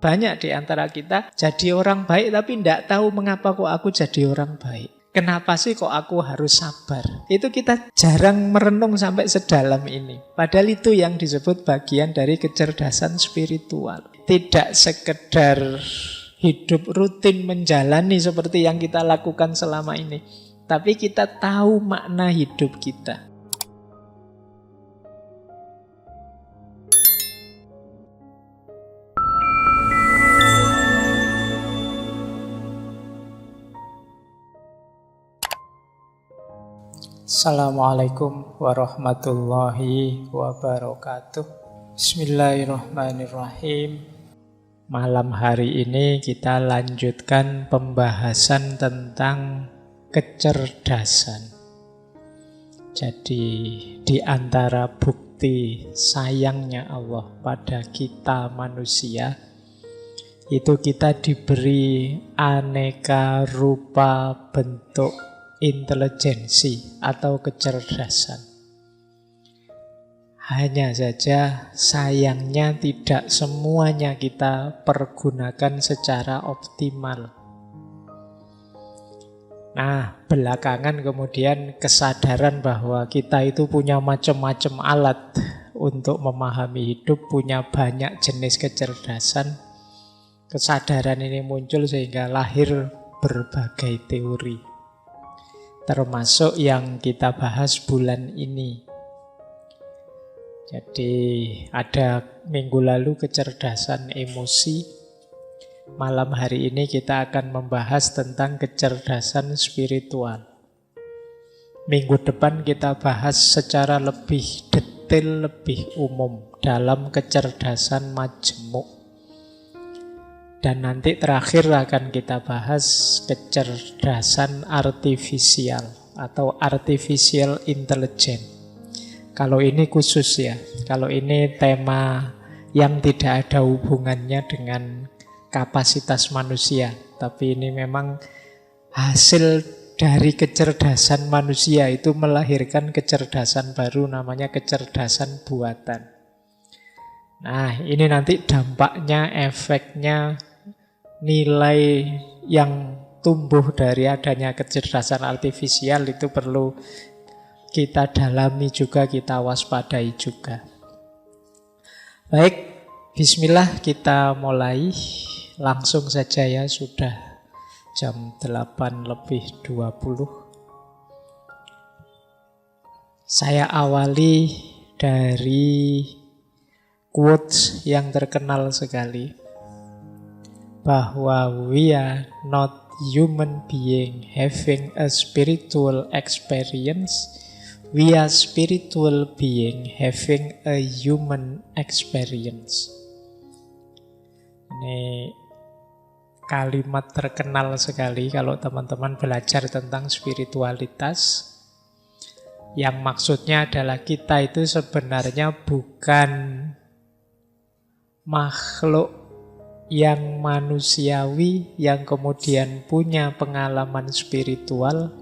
Banyak di antara kita jadi orang baik tapi tidak tahu mengapa kok aku jadi orang baik. Kenapa sih kok aku harus sabar? Itu kita jarang merenung sampai sedalam ini. Padahal itu yang disebut bagian dari kecerdasan spiritual. Tidak sekedar hidup rutin menjalani seperti yang kita lakukan selama ini, tapi kita tahu makna hidup kita. Assalamualaikum warahmatullahi wabarakatuh. Bismillahirrahmanirrahim. Malam hari ini kita lanjutkan pembahasan tentang kecerdasan. Jadi di antara bukti sayangnya Allah pada kita manusia, itu kita diberi aneka rupa bentuk intelijensi atau kecerdasan. Hanya saja sayangnya tidak semuanya kita pergunakan secara optimal. Nah, belakangan kemudian kesadaran bahwa kita itu punya macam-macam alat untuk memahami hidup, punya banyak jenis kecerdasan. Kesadaran ini muncul sehingga lahir berbagai teori, termasuk yang kita bahas bulan ini. Jadi ada minggu lalu kecerdasan emosi. Malam hari ini kita akan membahas tentang kecerdasan spiritual. Minggu depan kita bahas secara lebih detail, lebih umum dalam kecerdasan majemuk. Dan nanti terakhir akan kita bahas kecerdasan artifisial atau artificial intelligence. Kalau ini khusus ya, kalau ini tema yang tidak ada hubungannya dengan kapasitas manusia, tapi ini memang hasil dari kecerdasan manusia itu melahirkan kecerdasan baru, namanya kecerdasan buatan. Nah, ini nanti dampaknya, efeknya, nilai yang tumbuh dari adanya kecerdasan artifisial itu perlu kita dalami juga, kita waspadai juga. Baik, bismillah kita mulai. Langsung saja ya, sudah jam 8:20. Saya awali dari quotes yang terkenal sekali, bahwa we are not human being having a spiritual experience, we are spiritual being having a human experience. Ini kalimat terkenal sekali kalau teman-teman belajar tentang spiritualitas. Yang maksudnya adalah kita itu sebenarnya bukan makhluk yang manusiawi yang kemudian punya pengalaman spiritual,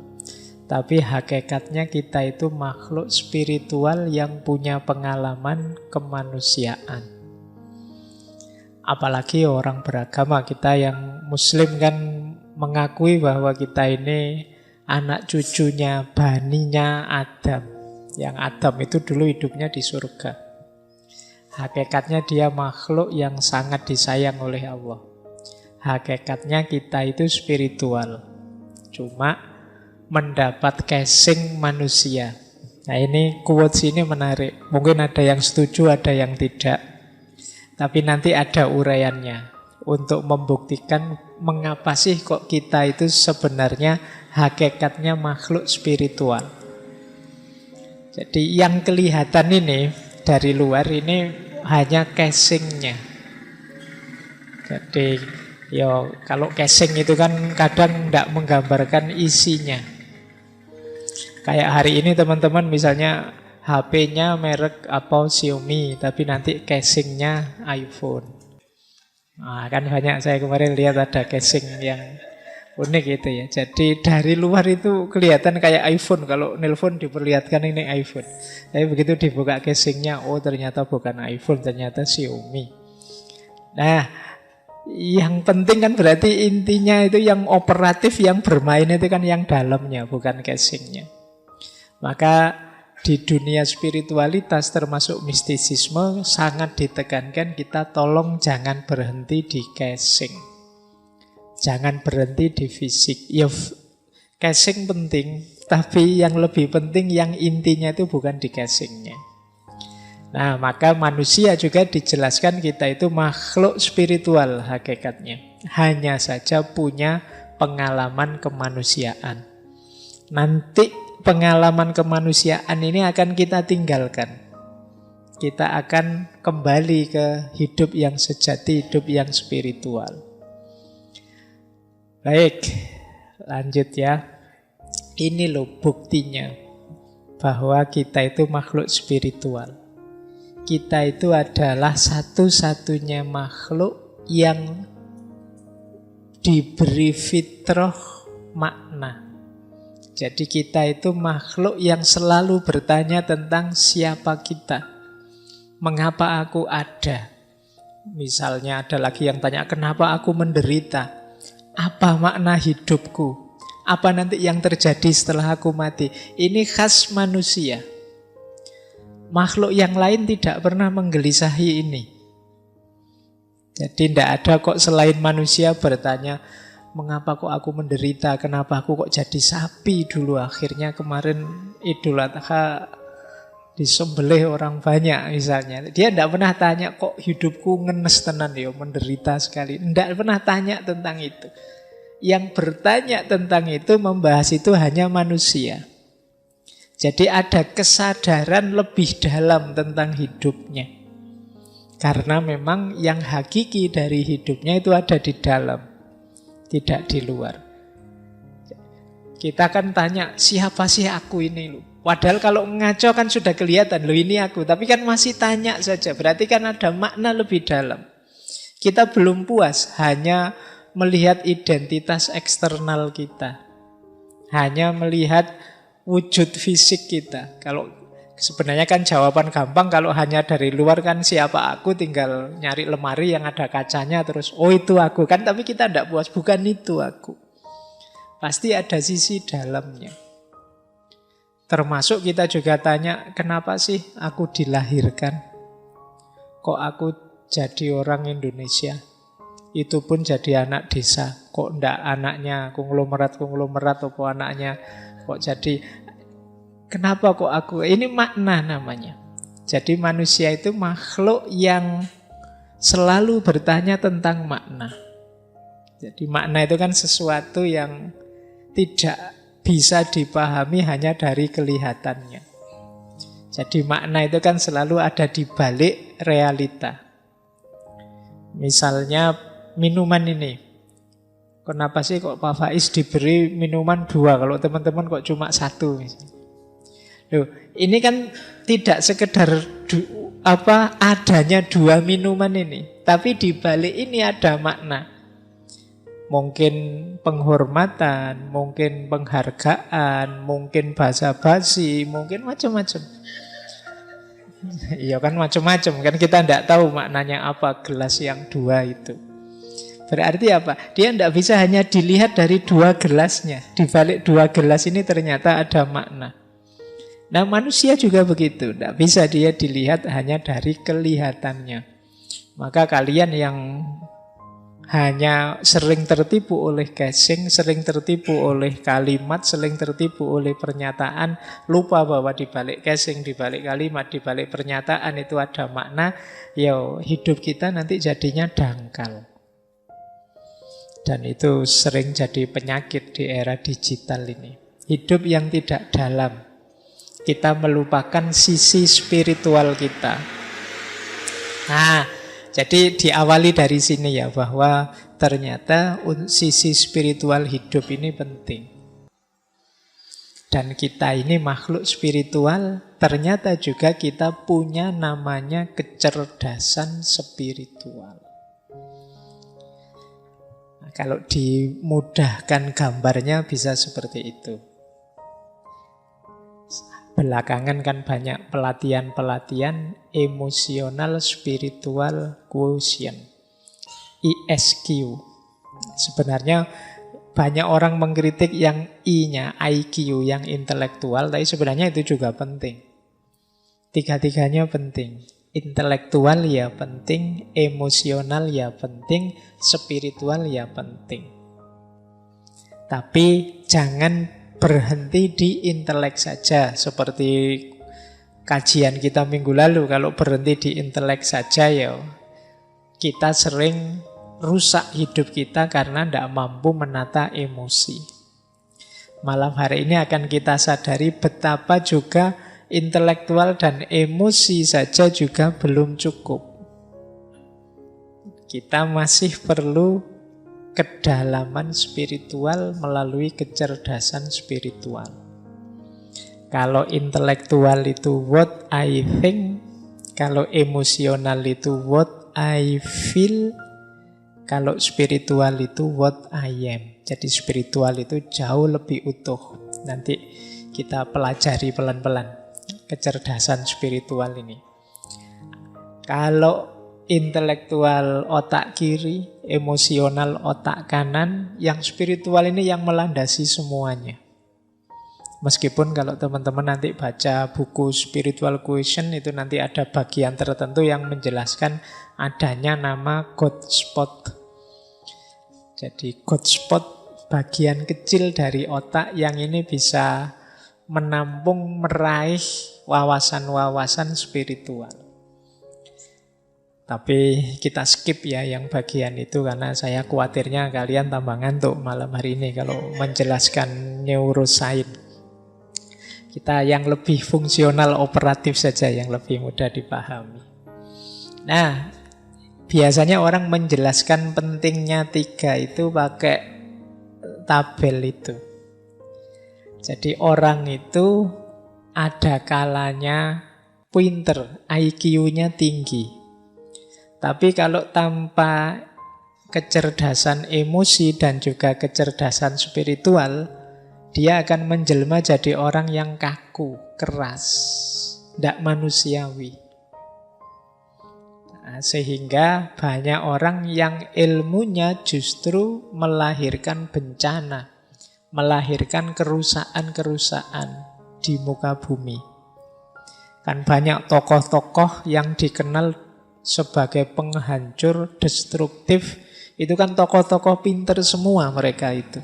tapi hakikatnya kita itu makhluk spiritual yang punya pengalaman kemanusiaan. Apalagi orang beragama, kita yang muslim kan mengakui bahwa kita ini anak cucunya, baninya Adam. Yang Adam itu dulu hidupnya di surga. Hakikatnya dia makhluk yang sangat disayang oleh Allah. Hakikatnya kita itu spiritual, cuma mendapat casing manusia. Nah, ini quotes ini menarik. Mungkin ada yang setuju, ada yang tidak. Tapi nanti ada uraiannya untuk membuktikan mengapa sih kok kita itu sebenarnya hakikatnya makhluk spiritual. Jadi yang kelihatan ini dari luar ini hanya casingnya. Jadi kalau casing itu kan kadang tidak menggambarkan isinya. Kayak hari ini teman-teman misalnya HP-nya merek apa Xiaomi, tapi nanti casingnya iPhone. Nah, kan banyak saya kemarin lihat ada casing yang unik gitu ya. Jadi dari luar itu kelihatan kayak iPhone. Kalau nelpon diperlihatkan ini iPhone. Tapi begitu dibuka casingnya, oh ternyata bukan iPhone, ternyata Xiaomi. Nah, Yang penting kan berarti intinya itu yang operatif, yang bermain itu kan yang dalamnya, bukan casingnya. Maka di dunia spiritualitas termasuk mistisisme sangat ditekankan kita tolong jangan berhenti di casing. Jangan berhenti di fisik. Ya, casing penting, tapi yang lebih penting yang intinya itu bukan di casingnya. Nah, maka manusia juga dijelaskan kita itu makhluk spiritual hakikatnya. Hanya saja punya pengalaman kemanusiaan. Nanti pengalaman kemanusiaan ini akan kita tinggalkan. Kita akan kembali ke hidup yang sejati, hidup yang spiritual. Baik, lanjut ya. Ini loh buktinya bahwa kita itu makhluk spiritual. Kita itu adalah satu-satunya makhluk yang diberi fitrah makna. Jadi kita itu makhluk yang selalu bertanya tentang siapa kita. Mengapa aku ada? Misalnya ada lagi yang tanya, kenapa aku menderita? Apa makna hidupku? Apa nanti yang terjadi setelah aku mati? Ini khas manusia. Makhluk yang lain tidak pernah menggelisahi ini. Jadi tidak ada kok selain manusia bertanya, mengapa kok aku menderita, kenapa aku kok jadi sapi dulu, akhirnya kemarin Idul Adha disembelih orang banyak misalnya. Dia tidak pernah tanya kok hidupku ngenes tenan ya, menderita sekali. Tidak pernah tanya tentang itu. Yang bertanya tentang itu, membahas itu hanya manusia. Jadi ada kesadaran lebih dalam tentang hidupnya. Karena memang yang hakiki dari hidupnya itu ada di dalam, tidak di luar. Kita kan tanya, siapa sih aku ini loh? Padahal kalau ngaco kan sudah kelihatan, loh ini aku. Tapi kan masih tanya saja, berarti kan ada makna lebih dalam. Kita belum puas hanya melihat identitas eksternal kita. Hanya melihat wujud fisik kita. Kalau sebenarnya kan jawaban gampang kalau hanya dari luar kan siapa aku, tinggal nyari lemari yang ada kacanya terus oh itu aku kan, tapi kita tidak puas, bukan itu aku. Pasti ada sisi dalamnya. Termasuk kita juga tanya, kenapa sih aku dilahirkan? Kok aku jadi orang Indonesia? Itu pun jadi anak desa. Kok ndak anaknya konglomerat atau anaknya kok jadi, kenapa kok aku? Ini makna namanya. Jadi manusia itu makhluk yang selalu bertanya tentang makna. Jadi makna itu kan sesuatu yang tidak bisa dipahami hanya dari kelihatannya. Jadi makna itu kan selalu ada di balik realita. Misalnya minuman ini. Kenapa sih kok Pak Faiz diberi minuman 2, kalau teman-teman kok cuma 1? Loh, ini kan tidak sekedar adanya 2 minuman ini, tapi di balik ini ada makna. Mungkin penghormatan, mungkin penghargaan, mungkin basa-basi, mungkin macam-macam. Iya kan macam-macam, kan kita tidak tahu maknanya apa gelas yang 2 itu. Berarti apa? Dia tidak bisa hanya dilihat dari 2 gelasnya. Di balik 2 gelas ini ternyata ada makna. Nah manusia juga begitu. Tidak bisa dia dilihat hanya dari kelihatannya. Maka kalian yang hanya sering tertipu oleh casing, sering tertipu oleh kalimat, sering tertipu oleh pernyataan, lupa bahwa di balik casing, di balik kalimat, di balik pernyataan itu ada makna. Ya hidup kita nanti jadinya dangkal. Dan itu sering jadi penyakit di era digital ini. Hidup yang tidak dalam. Kita melupakan sisi spiritual kita. Nah, jadi diawali dari sini ya, bahwa ternyata sisi spiritual hidup ini penting. Dan kita ini makhluk spiritual, ternyata juga kita punya namanya kecerdasan spiritual. Kalau dimudahkan gambarnya bisa seperti itu. Belakangan kan banyak pelatihan-pelatihan emosional spiritual quotient. ISQ. Sebenarnya banyak orang mengkritik yang I-nya, IQ, yang intelektual, tapi sebenarnya itu juga penting. Tiga-tiganya penting. Intelektual ya penting, emosional ya penting, spiritual ya penting. Tapi jangan berhenti di intelek saja. Seperti kajian kita minggu lalu, kalau berhenti di intelek saja ya kita sering rusak hidup kita karena tidak mampu menata emosi. Malam hari ini akan kita sadari betapa juga intelektual dan emosi saja juga belum cukup. Kita masih perlu kedalaman spiritual melalui kecerdasan spiritual. Kalau intelektual itu what I think, kalau emosional itu what I feel, kalau spiritual itu what I am. Jadi spiritual itu jauh lebih utuh. Nanti kita pelajari pelan-pelan kecerdasan spiritual ini. Kalau intelektual otak kiri, emosional otak kanan, yang spiritual ini yang melandasi semuanya. Meskipun kalau teman-teman nanti baca buku Spiritual Question, itu nanti ada bagian tertentu yang menjelaskan adanya nama God Spot. Jadi God Spot bagian kecil dari otak yang ini bisa menampung, meraih wawasan-wawasan spiritual. Tapi kita skip ya yang bagian itu karena saya khawatirnya kalian tambah ngantuk malam hari ini kalau menjelaskan neuroscience. Kita yang lebih fungsional, operatif saja, yang lebih mudah dipahami. Nah, biasanya orang menjelaskan pentingnya 3 itu pakai tabel itu. Jadi orang itu ada kalanya pinter, IQ-nya tinggi. Tapi kalau tanpa kecerdasan emosi dan juga kecerdasan spiritual, dia akan menjelma jadi orang yang kaku, keras, tidak manusiawi. Nah, sehingga banyak orang yang ilmunya justru melahirkan bencana, melahirkan kerusakan-kerusakan di muka bumi. Kan banyak tokoh-tokoh yang dikenal sebagai penghancur, destruktif. Itu kan tokoh-tokoh pinter semua mereka itu.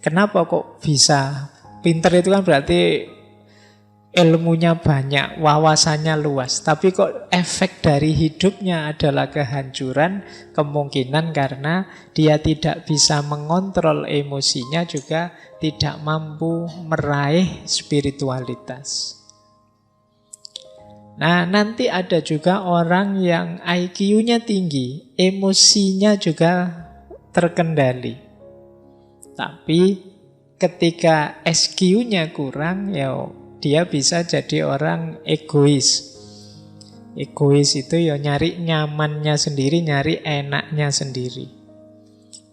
Kenapa kok bisa? Pinter itu kan berarti ilmunya banyak, wawasannya luas. Tapi kok efek dari hidupnya adalah kehancuran, kemungkinan karena dia tidak bisa mengontrol emosinya, juga tidak mampu meraih spiritualitas. Nah, nanti ada juga orang yang IQ-nya tinggi, emosinya juga terkendali. Tapi ketika SQ-nya kurang, ya dia bisa jadi orang egois. Egois itu ya nyari nyamannya sendiri, nyari enaknya sendiri.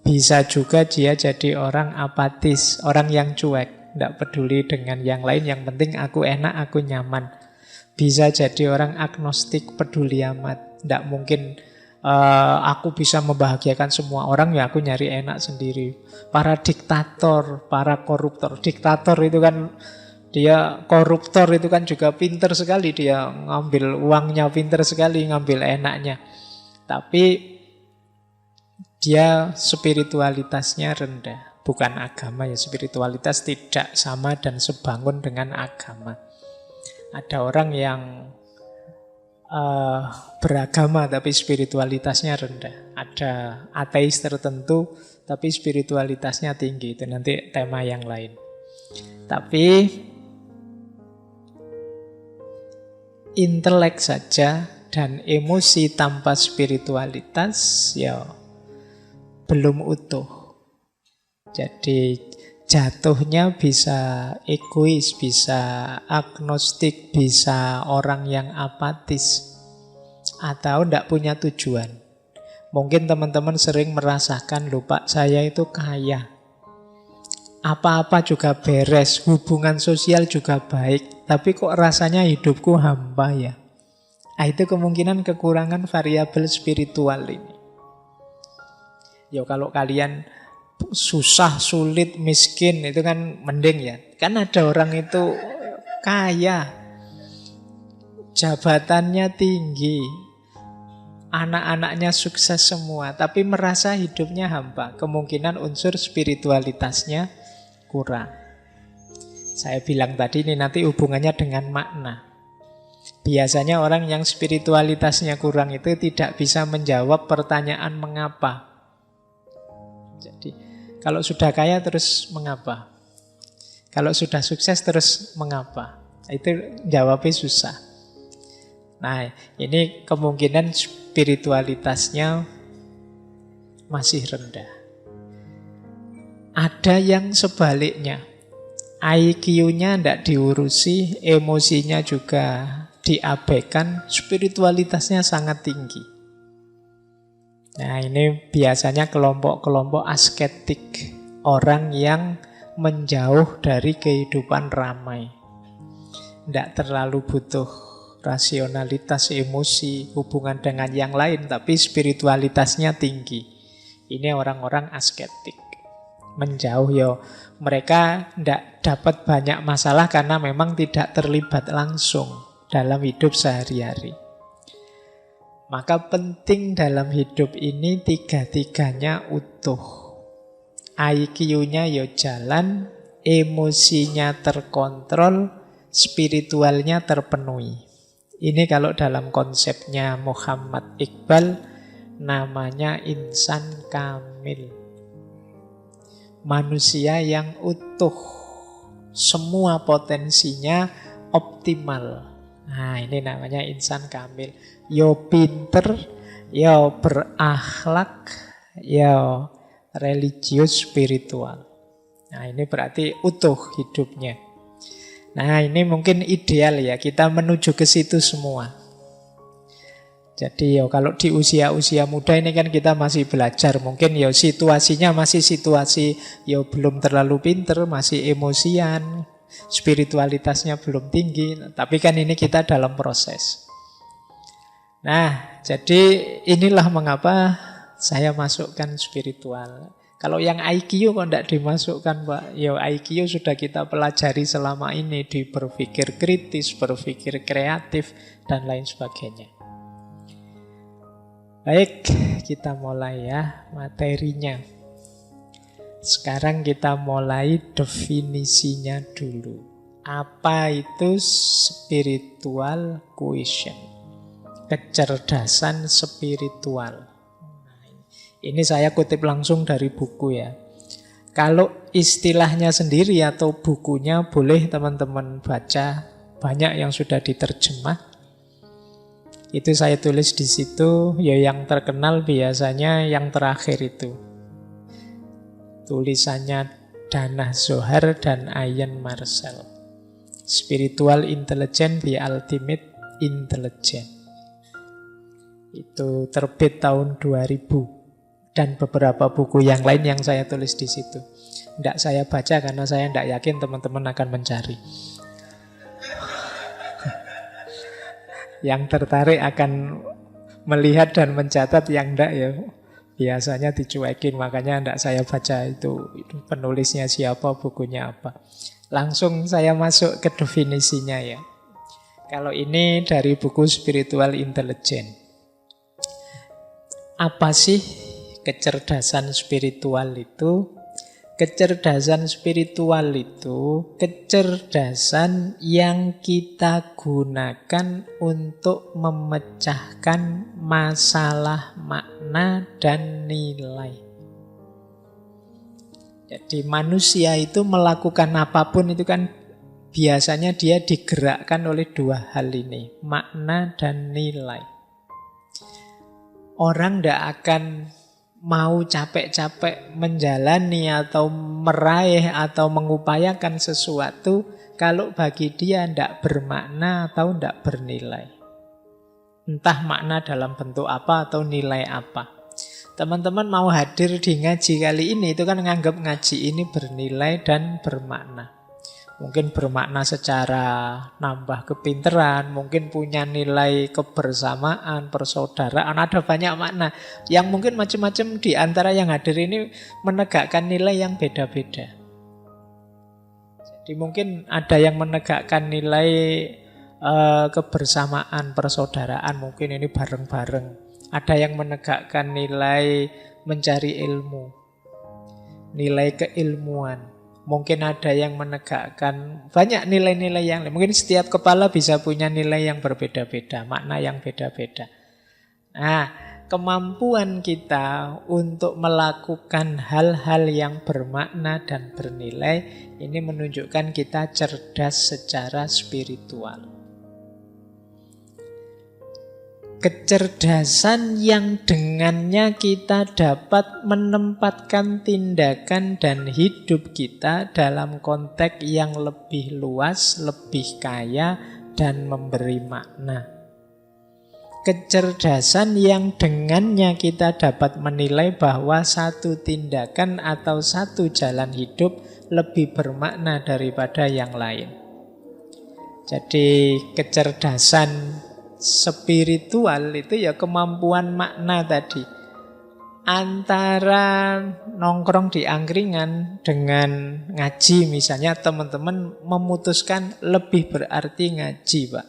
Bisa juga dia jadi orang apatis, orang yang cuek, tidak peduli dengan yang lain, yang penting aku enak, aku nyaman. Bisa jadi orang agnostik, peduli amat. Tidak mungkin aku bisa membahagiakan semua orang, ya aku nyari enak sendiri. Para diktator, para koruptor. Diktator itu kan, dia koruptor itu kan juga pinter sekali. Dia ngambil uangnya, pinter sekali ngambil enaknya. Tapi dia spiritualitasnya rendah. Bukan agama ya, spiritualitas tidak sama dan sebangun dengan agama. Ada orang yang beragama tapi spiritualitasnya rendah. Ada ateis tertentu tapi spiritualitasnya tinggi. Itu nanti tema yang lain. Tapi intelek saja dan emosi tanpa spiritualitas ya belum utuh. Jadi jatuhnya bisa egois, bisa agnostik, bisa orang yang apatis, atau tidak punya tujuan. Mungkin teman-teman sering merasakan, loh Pak, saya itu kaya, apa-apa juga beres, hubungan sosial juga baik, tapi kok rasanya hidupku hampa ya. Nah, itu kemungkinan kekurangan variabel spiritual ini. Ya kalau kalian susah, sulit, miskin itu kan mending ya. Kan ada orang itu kaya, jabatannya tinggi, anak-anaknya sukses semua, tapi merasa hidupnya hampa. Kemungkinan unsur spiritualitasnya kurang. Saya bilang tadi ini nanti hubungannya dengan makna. Biasanya orang yang spiritualitasnya kurang itu tidak bisa menjawab pertanyaan mengapa. Jadi kalau sudah kaya terus mengapa? Kalau sudah sukses terus mengapa? Itu jawabnya susah. Nah, ini kemungkinan spiritualitasnya masih rendah. Ada yang sebaliknya. IQ-nya tidak diurusi, emosinya juga diabaikan, spiritualitasnya sangat tinggi. Nah, ini biasanya kelompok-kelompok asketik, orang yang menjauh dari kehidupan ramai. Tidak terlalu butuh rasionalitas, emosi, hubungan dengan yang lain, tapi spiritualitasnya tinggi. Ini orang-orang asketik. Menjauh ya, mereka tidak dapat banyak masalah karena memang tidak terlibat langsung dalam hidup sehari-hari. Maka penting dalam hidup ini tiga-tiganya utuh. IQ-nya ya jalan, emosinya terkontrol, spiritualnya terpenuhi. Ini kalau dalam konsepnya Muhammad Iqbal namanya insan kamil. Manusia yang utuh, semua potensinya optimal. Nah, ini namanya insan kamil. Yo pinter, yo berakhlak, yo religius spiritual. Nah, ini berarti utuh hidupnya. Nah, ini mungkin ideal ya, kita menuju ke situ semua. Jadi ya kalau di usia-usia muda ini kan kita masih belajar. Mungkin ya situasinya masih situasi ya belum terlalu pinter, masih emosian, spiritualitasnya belum tinggi. Tapi kan ini kita dalam proses. Nah, jadi inilah mengapa saya masukkan spiritual. Kalau yang IQ kok tidak dimasukkan, Pak? Ya IQ sudah kita pelajari selama ini di berpikir kritis, berpikir kreatif, dan lain sebagainya. Baik, kita mulai ya materinya. Sekarang kita mulai definisinya dulu. Apa itu spiritual quotient? Kecerdasan spiritual. Ini saya kutip langsung dari buku ya. Kalau istilahnya sendiri atau bukunya boleh teman-teman baca, banyak yang sudah diterjemah. Itu saya tulis di situ, ya yang terkenal biasanya yang terakhir itu. Tulisannya Dana Zohar dan Ian Marcel. Spiritual Intelligence, the Ultimate Intelligence. Itu terbit tahun 2000. Dan beberapa buku yang lain yang saya tulis di situ. Tidak saya baca karena saya tidak yakin teman-teman akan mencari. Yang tertarik akan melihat dan mencatat, yang enggak ya biasanya dicuekin. Makanya enggak saya baca itu penulisnya siapa, bukunya apa. Langsung saya masuk ke definisinya ya. Kalau ini dari buku Spiritual Intelligence. Apa sih kecerdasan spiritual itu? Kecerdasan spiritual itu kecerdasan yang kita gunakan untuk memecahkan masalah makna dan nilai. Jadi manusia itu melakukan apapun itu kan biasanya dia digerakkan oleh dua hal ini, makna dan nilai. Orang tidak akan mau capek-capek menjalani atau meraih atau mengupayakan sesuatu kalau bagi dia tidak bermakna atau tidak bernilai. Entah makna dalam bentuk apa atau nilai apa. Teman-teman mau hadir di ngaji kali ini itu kan nganggap ngaji ini bernilai dan bermakna. Mungkin bermakna secara nambah kepinteran, mungkin punya nilai kebersamaan, persaudaraan, ada banyak makna. Yang mungkin macam-macam di antara yang hadir ini menegakkan nilai yang beda-beda. Jadi mungkin ada yang menegakkan nilai kebersamaan, persaudaraan, mungkin ini bareng-bareng. Ada yang menegakkan nilai mencari ilmu, nilai keilmuan. Mungkin ada yang menegakkan banyak nilai-nilai yang lain. Mungkin setiap kepala bisa punya nilai yang berbeda-beda, makna yang beda-beda. Nah, kemampuan kita untuk melakukan hal-hal yang bermakna dan bernilai ini menunjukkan kita cerdas secara spiritual. Kecerdasan yang dengannya kita dapat menempatkan tindakan dan hidup kita dalam konteks yang lebih luas, lebih kaya, dan memberi makna. Kecerdasan yang dengannya kita dapat menilai bahwa satu tindakan atau satu jalan hidup lebih bermakna daripada yang lain. Jadi kecerdasan spiritual itu ya kemampuan makna tadi. Antara nongkrong di angkringan dengan ngaji misalnya, teman-teman memutuskan lebih berarti ngaji, Pak.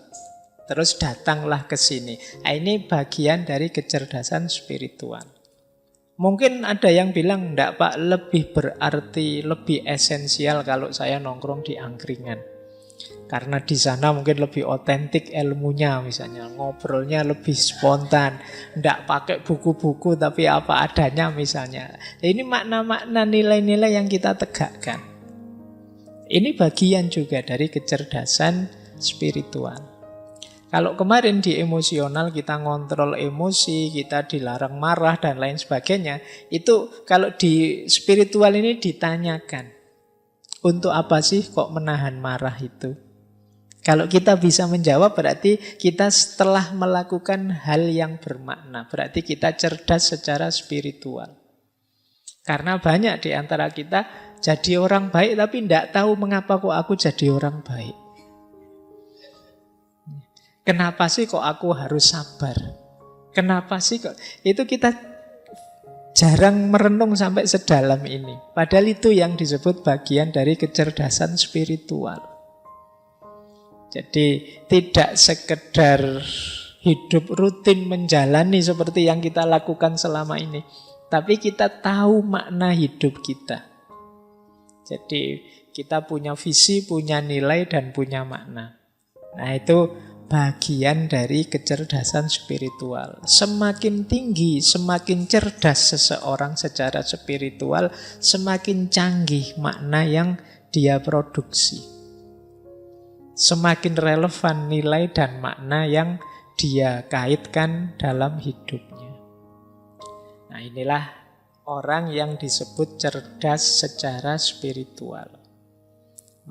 Terus datanglah ke sini. Nah, ini bagian dari kecerdasan spiritual. Mungkin ada yang bilang, enggak Pak, lebih berarti, lebih esensial kalau saya nongkrong di angkringan. Karena di sana mungkin lebih otentik ilmunya misalnya. Ngobrolnya lebih spontan. Tidak pakai buku-buku tapi apa adanya misalnya. Ini makna-makna nilai-nilai yang kita tegakkan. Ini bagian juga dari kecerdasan spiritual. Kalau kemarin di emosional kita ngontrol emosi, kita dilarang marah dan lain sebagainya. Itu kalau di spiritual ini ditanyakan. Untuk apa sih kok menahan marah itu? Kalau kita bisa menjawab berarti kita setelah melakukan hal yang bermakna. Berarti kita cerdas secara spiritual. Karena banyak di antara kita jadi orang baik tapi tidak tahu mengapa kok aku jadi orang baik. Kenapa sih kok aku harus sabar? Kenapa sih kok? Itu kita jarang merenung sampai sedalam ini. Padahal itu yang disebut bagian dari kecerdasan spiritual. Jadi tidak sekedar hidup rutin menjalani seperti yang kita lakukan selama ini, tapi kita tahu makna hidup kita. Jadi kita punya visi, punya nilai, dan punya makna. Nah itu bagian dari kecerdasan spiritual. Semakin tinggi, semakin cerdas seseorang secara spiritual, semakin canggih makna yang dia produksi. Semakin relevan nilai dan makna yang dia kaitkan dalam hidupnya. Nah inilah orang yang disebut cerdas secara spiritual.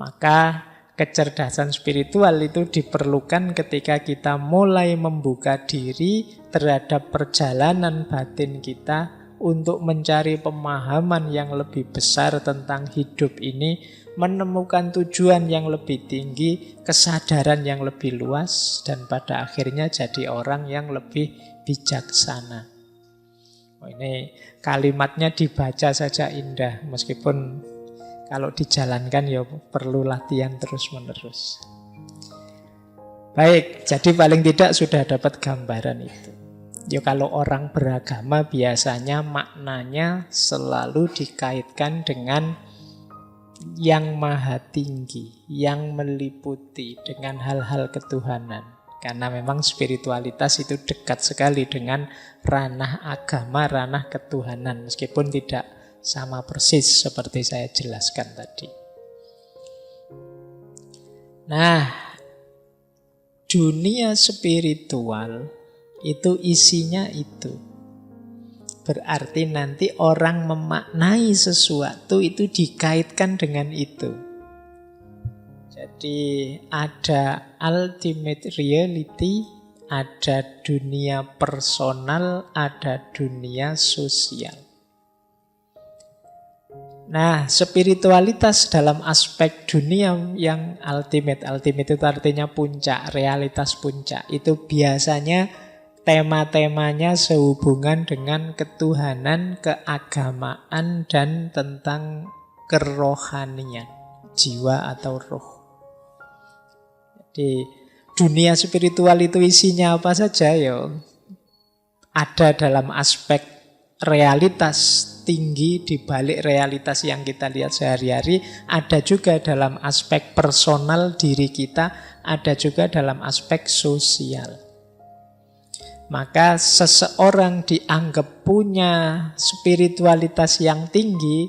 Maka kecerdasan spiritual itu diperlukan ketika kita mulai membuka diri terhadap perjalanan batin kita untuk mencari pemahaman yang lebih besar tentang hidup ini, menemukan tujuan yang lebih tinggi, kesadaran yang lebih luas, dan pada akhirnya jadi orang yang lebih bijaksana. Ini kalimatnya dibaca saja indah, meskipun kalau dijalankan ya perlu latihan terus-menerus. Baik, jadi paling tidak sudah dapat gambaran itu. Ya kalau orang beragama biasanya maknanya selalu dikaitkan dengan yang maha tinggi, yang meliputi dengan hal-hal ketuhanan. Karena memang spiritualitas itu dekat sekali dengan ranah agama, ranah ketuhanan. Meskipun tidak sama persis seperti saya jelaskan tadi. Nah, dunia spiritual itu isinya itu. Berarti nanti orang memaknai sesuatu itu dikaitkan dengan itu. Jadi ada ultimate reality, ada dunia personal, ada dunia sosial. Nah, spiritualitas dalam aspek dunia yang ultimate itu artinya puncak, realitas puncak. Itu biasanya tema-temanya sehubungan dengan ketuhanan, keagamaan, dan tentang kerohanian, jiwa atau roh. Jadi dunia spiritual itu isinya apa saja ya? Ada dalam aspek realitas tinggi di balik realitas yang kita lihat sehari-hari, ada juga dalam aspek personal diri kita, ada juga dalam aspek sosial. Maka seseorang dianggap punya spiritualitas yang tinggi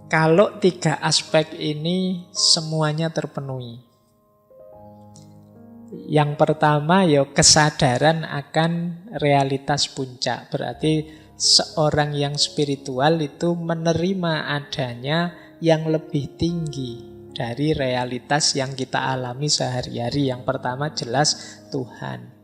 kalau 3 aspek ini semuanya terpenuhi. Yang pertama ya kesadaran akan realitas puncak. Berarti seorang yang spiritual itu menerima adanya yang lebih tinggi dari realitas yang kita alami sehari-hari. Yang pertama jelas Tuhan.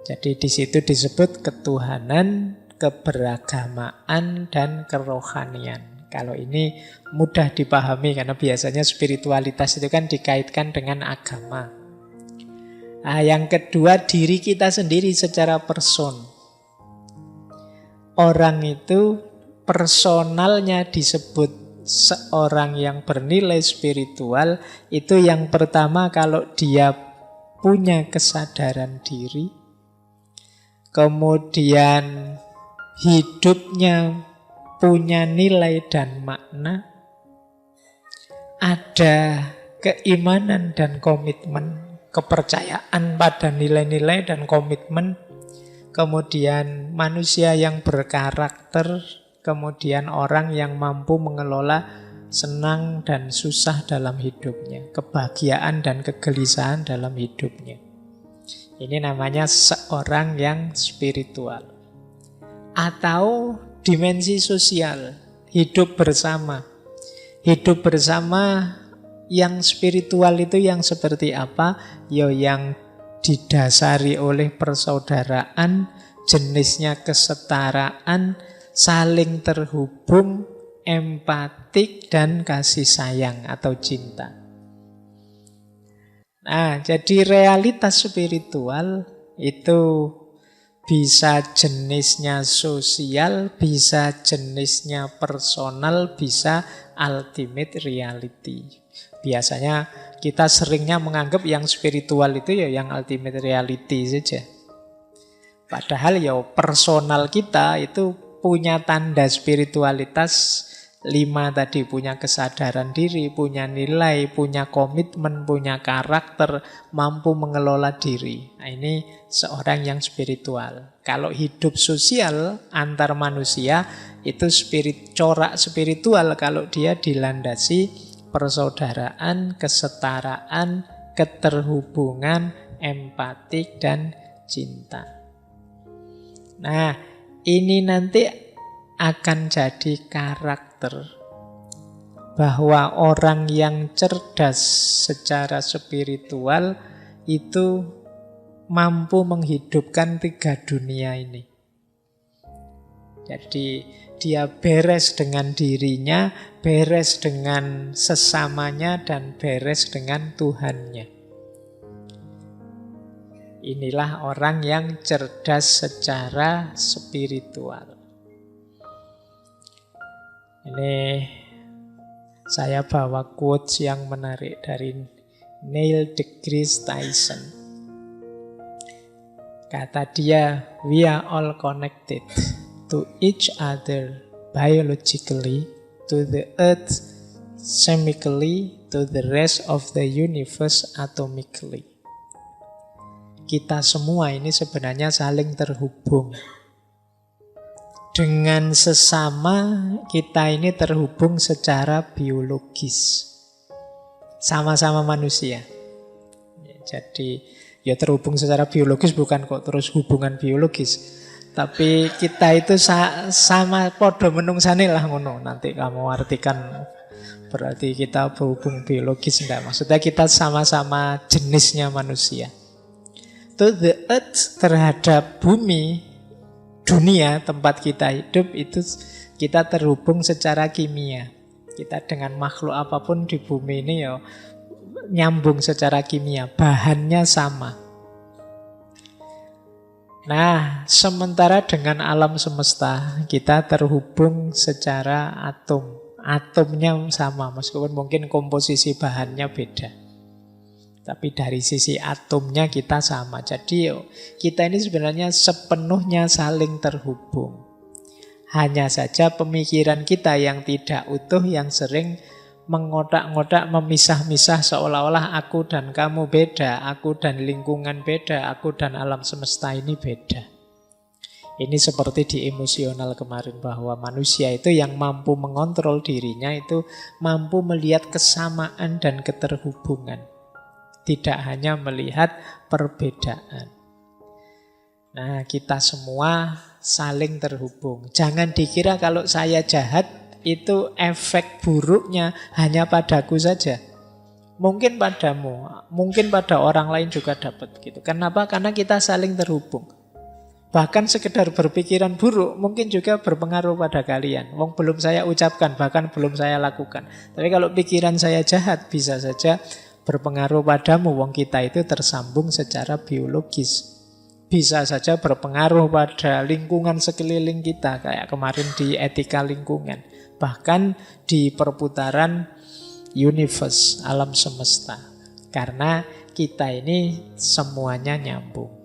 Jadi di situ disebut ketuhanan, keberagamaan, dan kerohanian. Kalau ini mudah dipahami karena biasanya spiritualitas itu kan dikaitkan dengan agama. Nah, yang kedua diri kita sendiri secara person. Orang itu personalnya disebut seorang yang bernilai spiritual itu yang pertama kalau dia punya kesadaran diri, kemudian hidupnya punya nilai dan makna, ada keimanan dan komitmen, kepercayaan pada nilai-nilai dan komitmen. Kemudian manusia yang berkarakter, kemudian orang yang mampu mengelola senang dan susah dalam hidupnya, kebahagiaan dan kegelisahan dalam hidupnya. Ini namanya seorang yang spiritual. Atau dimensi sosial, hidup bersama. Hidup bersama yang spiritual itu yang seperti apa? Ya yang didasari oleh persaudaraan, jenisnya kesetaraan, saling terhubung, empatik, dan kasih sayang atau cinta. Nah, jadi realitas spiritual itu bisa jenisnya sosial, bisa jenisnya personal, bisa ultimate reality. Biasanya kita seringnya menganggap yang spiritual itu ya yang ultimate reality saja. Padahal ya personal kita itu punya tanda spiritualitas 5 tadi, punya kesadaran diri, punya nilai, punya komitmen, punya karakter, mampu mengelola diri. Nah, ini seorang yang spiritual. Kalau hidup sosial antar manusia itu corak spiritual kalau dia dilandasi persaudaraan, kesetaraan, keterhubungan, empatik, dan cinta. Nah, ini nanti akan jadi karakter bahwa orang yang cerdas secara spiritual itu mampu menghidupkan 3 dunia ini. Jadi dia beres dengan dirinya, beres dengan sesamanya, dan beres dengan Tuhannya. Inilah orang yang cerdas secara spiritual. Ini saya bawa quotes yang menarik dari Neil deGrasse Tyson. Kata dia, "We are all connected to each other biologically, to the earth chemically, to the rest of the universe atomically." Kita semua ini sebenarnya saling terhubung. Dengan sesama kita ini terhubung secara biologis. Sama-sama manusia. Jadi ya terhubung secara biologis bukan kok terus hubungan biologis. Tapi kita itu sama podo menungsane lah ngono. Nanti kamu artikan berarti kita berhubung biologis enggak. Maksudnya kita sama-sama jenisnya manusia. To the earth terhadap bumi, dunia tempat kita hidup itu Kita terhubung secara kimia. Kita dengan makhluk apapun di bumi ini ya nyambung secara kimia, bahannya sama. Nah, sementara dengan alam semesta kita terhubung secara atom. Atomnya sama, meskipun mungkin komposisi bahannya beda. Tapi dari sisi atomnya kita sama. Jadi kita ini sebenarnya sepenuhnya saling terhubung. Hanya saja pemikiran kita yang tidak utuh, yang sering mengotak-ngotak, memisah-misah seolah-olah aku dan kamu beda, aku dan lingkungan beda, aku dan alam semesta ini beda. Ini seperti di emosional kemarin, bahwa manusia itu yang mampu mengontrol dirinya itu mampu melihat kesamaan dan keterhubungan. Tidak hanya melihat perbedaan. Nah, kita semua saling terhubung. Jangan dikira kalau saya jahat, itu efek buruknya hanya padaku saja. Mungkin padamu, mungkin pada orang lain juga dapat gitu. Kenapa? Karena kita saling terhubung. Bahkan sekedar berpikiran buruk mungkin juga berpengaruh pada kalian. Wong belum saya ucapkan, bahkan belum saya lakukan. Tapi kalau pikiran saya jahat, bisa saja berpengaruh padamu. Wong kita itu tersambung secara biologis. Bisa saja berpengaruh pada lingkungan sekeliling kita, kayak kemarin di etika lingkungan. Bahkan di perputaran universe, alam semesta. Karena kita ini semuanya nyambung.